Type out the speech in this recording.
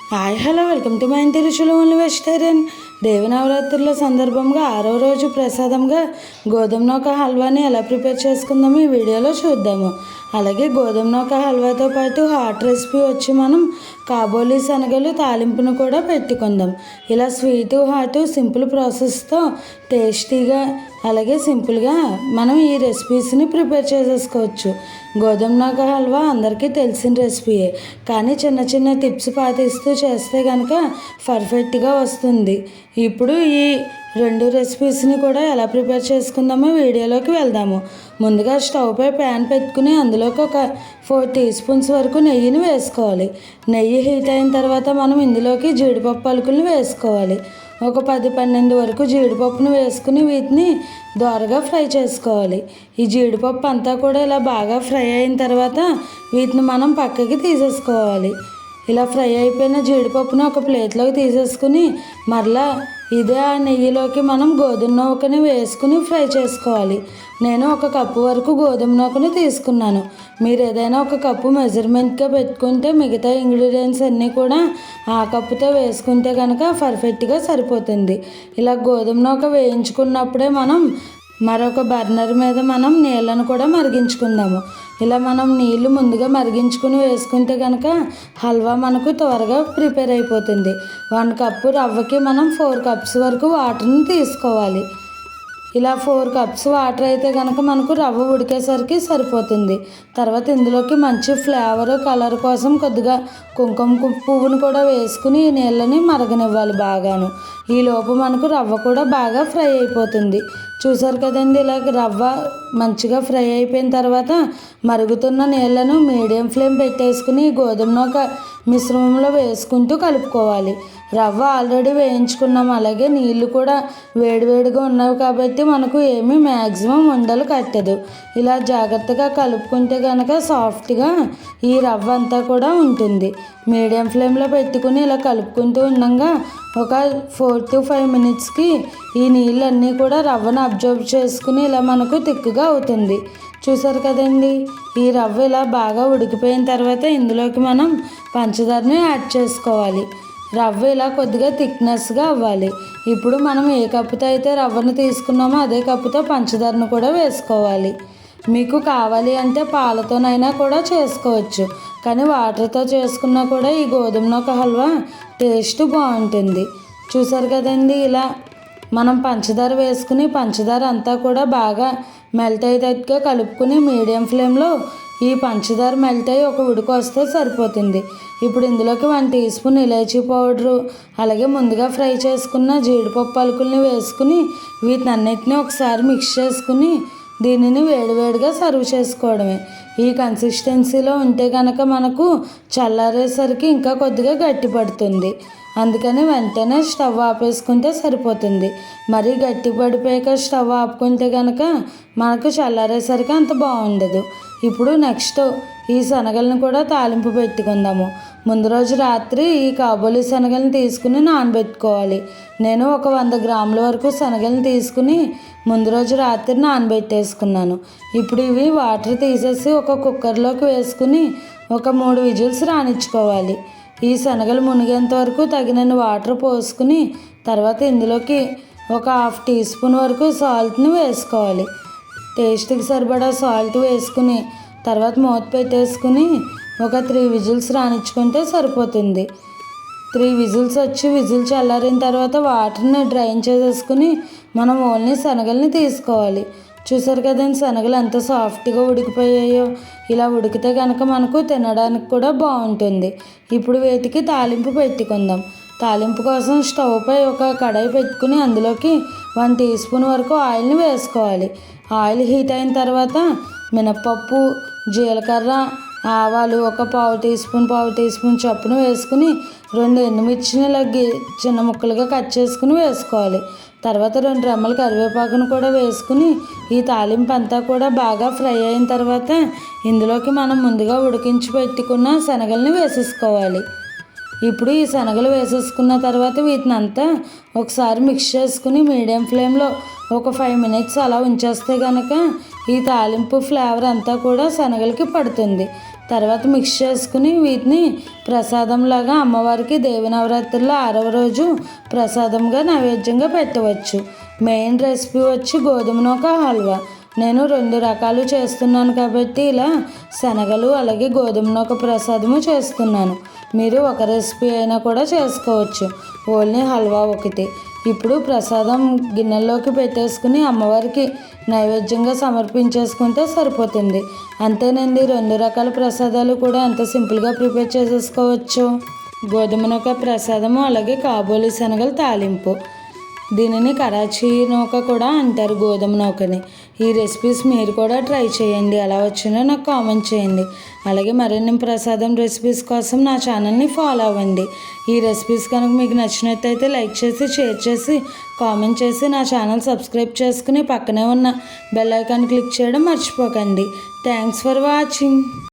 Hi hello welcome to మా ఇంటి రుచులు ఓన్లీ వెజిటేరియన్. దేవి నవరాత్రుల సందర్భంగా 6వ రోజు ప్రసాదంగా గోధుమ నూక హల్వాని ఎలా ప్రిపేర్ చేసుకుందామో ఈ వీడియోలో చూద్దాము. అలాగే గోధుమ నూక హల్వాతో పాటు హాట్ రెసిపీ వచ్చి మనం కాబోలి శనగలు తాలింపును కూడా పెట్టుకుందాం. ఇలా స్వీటు హాటు సింపుల్ ప్రాసెస్తో టేస్టీగా అలాగే సింపుల్గా మనం ఈ రెసిపీస్ని ప్రిపేర్ చేసేసుకోవచ్చు. గోధుమ నూక హల్వా అందరికీ తెలిసిన రెసిపీయే, కానీ చిన్న చిన్న టిప్స్ పాటిస్తూ చేస్తే కనుక పర్ఫెక్ట్గా వస్తుంది. ఇప్పుడు ఈ రెండు రెసిపీస్ని కూడా ఎలా ప్రిపేర్ చేసుకుందామో వీడియోలోకి వెళ్దాము. ముందుగా స్టవ్ పై ప్యాన్ పెట్టుకుని అందులోకి ఒక 4 టీ స్పూన్స్ వరకు నెయ్యిని వేసుకోవాలి. నెయ్యి హీట్ అయిన తర్వాత మనం ఇందులోకి జీడిపప్పు పలుకులను వేసుకోవాలి. ఒక 10-12 వరకు జీడిపప్పును వేసుకుని వీటిని దోరగా ఫ్రై చేసుకోవాలి. ఈ జీడిపప్పు అంతా కూడా ఇలా బాగా ఫ్రై అయిన తర్వాత వీటిని మనం పక్కకి తీసేసుకోవాలి. ఇలా ఫ్రై అయిపోయిన జీడిపప్పును ఒక ప్లేట్లోకి తీసేసుకుని మరలా ఇదే ఆ నెయ్యిలోకి మనం గోధుమ నూకని వేసుకుని ఫ్రై చేసుకోవాలి. నేను 1 కప్పు వరకు గోధుమ నూకని తీసుకున్నాను. మీరు ఏదైనా 1 కప్పు మెజర్మెంట్గా పెట్టుకుంటే మిగతా ఇంగ్రీడియంట్స్ అన్నీ కూడా ఆ కప్పుతో వేసుకుంటే కనుక పర్ఫెక్ట్గా సరిపోతుంది. ఇలా గోధుమ నూక వేయించుకున్నప్పుడే మనం మరొక బర్నర్ మీద మనం నీళ్ళను కూడా మరిగించుకుందాము. ఇలా మనం నీళ్లు ముందుగా మరిగించుకుని వేసుకుంటే కనుక హల్వా మనకు త్వరగా ప్రిపేర్ అయిపోతుంది. 1 కప్పు రవ్వకి మనం 4 కప్స్ వరకు వాటర్ని తీసుకోవాలి. ఇలా 4 కప్స్ వాటర్ అయితే కనుక మనకు రవ్వ ఉడికేసరికి సరిపోతుంది. తర్వాత ఇందులోకి మంచి ఫ్లేవర్ కలర్ కోసం కొద్దిగా కుంకుమ పువ్వును కూడా వేసుకుని ఈ నీళ్ళని మరగనివ్వాలి బాగాను. ఈలోపు మనకు రవ్వ కూడా బాగా ఫ్రై అయిపోతుంది. చూసారు కదండి, ఇలా రవ్వ మంచిగా ఫ్రై అయిపోయిన తర్వాత మరుగుతున్న నీళ్ళను మీడియం ఫ్లేమ్ పెట్టేసుకుని గోధుమ నూక మిశ్రమంలో వేసుకుంటూ కలుపుకోవాలి. రవ్వ ఆల్రెడీ వేయించుకున్నాం, అలాగే నీళ్ళు కూడా వేడివేడిగా ఉన్నవి కాబట్టి మనకు ఏమీ మ్యాక్సిమం ఉండలు కట్టదు. ఇలా జాగ్రత్తగా కలుపుకుంటే కనుక సాఫ్ట్గా ఈ రవ్వ అంతా కూడా ఉంటుంది. మీడియం ఫ్లేమ్లో పెట్టుకుని ఇలా కలుపుకుంటూ ఉండగా ఒక 4 to 5 మినిట్స్కి ఈ నీళ్ళన్నీ కూడా రవ్వను అబ్జర్వ్ చేసుకుని ఇలా మనకు తిక్కుగా అవుతుంది. చూసారు కదండి, ఈ రవ్వ ఇలా బాగా ఉడికిపోయిన తర్వాత ఇందులోకి మనం పంచదారని యాడ్ చేసుకోవాలి. రవ్వ ఇలా కొద్దిగా థిక్నెస్గా అవ్వాలి. ఇప్పుడు మనం ఏ కప్పుతో అయితే రవ్వను తీసుకున్నామో అదే కప్పుతో పంచదారను కూడా వేసుకోవాలి. మీకు కావాలి అంటే పాలతోనైనా కూడా చేసుకోవచ్చు, కానీ వాటర్తో చేసుకున్నా కూడా ఈ గోధుమ నూక హల్వా టేస్ట్ బాగుంటుంది. చూసారు కదండి, ఇలా మనం పంచదార వేసుకుని పంచదార అంతా కూడా బాగా మెల్ట్ అయ్యేటట్టుగా కలుపుకుని మీడియం ఫ్లేమ్లో ఈ పంచదార మెల్ట్ అయ్యి ఒక ఉడుకు వస్తే సరిపోతుంది. ఇప్పుడు ఇందులోకి 1 టీ స్పూన్ ఇలాచీ పౌడరు అలాగే ముందుగా ఫ్రై చేసుకున్న జీడిపప్పు పలుకుల్ని వేసుకుని వీటన్నిటిని ఒకసారి మిక్స్ చేసుకుని దీనిని వేడివేడిగా సర్వ్ చేసుకోవడమే. ఈ కన్సిస్టెన్సీలో ఉంటే కనుక మనకు చల్లారేసరికి ఇంకా కొద్దిగా గట్టి పడుతుంది. అందుకని వెంటనే స్టవ్ ఆపేసుకుంటే సరిపోతుంది. మరీ గట్టి పడిపోయాక స్టవ్ ఆపుకుంటే కనుక మనకు చల్లారేసరికి అంత బాగుండదు. ఇప్పుడు నెక్స్ట్ ఈ శనగలను కూడా తాలింపు పెట్టుకుందాము. ముందు రోజు రాత్రి ఈ కాబోలి శనగలను తీసుకుని నానబెట్టుకోవాలి. నేను ఒక 100 గ్రాముల వరకు శనగలను తీసుకుని ముందు రోజు రాత్రి నానబెట్టేసుకున్నాను. ఇప్పుడు ఇవి వాటర్ తీసేసి ఒక కుక్కర్లోకి వేసుకుని ఒక 3 విజిల్స్ రానిచ్చుకోవాలి. ఈ శనగలు మునిగేంత వరకు తగినన్ని వాటర్ పోసుకుని తర్వాత ఇందులోకి ఒక 1/2 టీ స్పూన్ వరకు సాల్ట్ని వేసుకోవాలి. టేస్ట్కి సరిపడా సాల్ట్ వేసుకుని తర్వాత మూత పెట్టేసుకుని ఒక 3 విజిల్స్ రానిచ్చుకుంటే సరిపోతుంది. 3 విజిల్స్ వచ్చి విజిల్ చల్లారిన తర్వాత వాటర్ని డ్రైన్ చేసేసుకుని మనం ఓన్లీ శనగల్ని తీసుకోవాలి. చూసారు కదండి, శనగలు ఎంత సాఫ్ట్గా ఉడికిపోయాయో. ఇలా ఉడికితే కనుక మనకు తినడానికి కూడా బాగుంటుంది. ఇప్పుడు వీటికి తాలింపు పెట్టుకుందాం. తాలింపు కోసం స్టవ్ పై ఒక కడాయి పెట్టుకుని అందులోకి 1 టీ స్పూన్ వరకు ఆయిల్ని వేసుకోవాలి. ఆయిల్ హీట్ అయిన తర్వాత మినపప్పు, జీలకర్ర, ఆవాలు ఒక పావు టీ స్పూన్ చొప్పున వేసుకుని 2 ఎండుమిర్చిని ఇలా చిన్న ముక్కలుగా కట్ చేసుకుని వేసుకోవాలి. తర్వాత 2 రెమ్మల కరివేపాకును కూడా వేసుకుని ఈ తాలింపు అంతా కూడా బాగా ఫ్రై అయిన తర్వాత ఇందులోకి మనం ముందుగా ఉడికించి పెట్టుకున్న శనగల్ని వేసేసుకోవాలి. ఇప్పుడు ఈ శనగలు వేసేసుకున్న తర్వాత వీటిని అంతా ఒకసారి మిక్స్ చేసుకుని మీడియం ఫ్లేమ్లో ఒక 5 మినిట్స్ అలా ఉంచేస్తే కనుక ఈ తాలింపు ఫ్లేవర్ అంతా కూడా శనగలకి పడుతుంది. తర్వాత మిక్స్ చేసుకుని వీటిని ప్రసాదంలాగా అమ్మవారికి దేవి నవరాత్రుల్లో 6వ రోజు ప్రసాదంగా నైవేద్యంగా పెట్టవచ్చు. మెయిన్ రెసిపీ వచ్చి గోధుమ నూక హల్వా. నేను 2 రకాలు చేస్తున్నాను కాబట్టి ఇలా శనగలు అలాగే గోధుమ నూక ప్రసాదము చేస్తున్నాను. మీరు ఒక రెసిపీ అయినా కూడా చేసుకోవచ్చు, ఓన్లీ హల్వా ఒకటి. ఇప్పుడు ప్రసాదం గిన్నెల్లోకి పెట్టేసుకుని అమ్మవారికి నైవేద్యంగా సమర్పించేసుకుంటే సరిపోతుంది. అంతేనండి, 2 రకాల ప్రసాదాలు కూడా ఎంత సింపుల్గా ప్రిపేర్ చేసేసుకోవచ్చు. గోధుమ నూక ప్రసాదము అలాగే కాబోలి శనగల తాలింపు. దీనిని కరాచీ నూక కూడా అంటారు, గోధుమ నూకని. ఈ రెసిపీస్ మీరు కూడా ట్రై చేయండి, ఎలా వచ్చిందో నాకు కామెంట్ చేయండి. అలాగే మరిన్ని ప్రసాదం రెసిపీస్ కోసం నా ఛానల్ని ఫాలో అవ్వండి. ఈ రెసిపీస్ కనుక మీకు నచ్చినట్టయితే లైక్ చేసి, షేర్ చేసి, కామెంట్ చేసి నా ఛానల్ సబ్స్క్రైబ్ చేసుకుని పక్కనే ఉన్న బెల్ ఐకాన్ క్లిక్ చేయడం మర్చిపోకండి. Thanks for watching.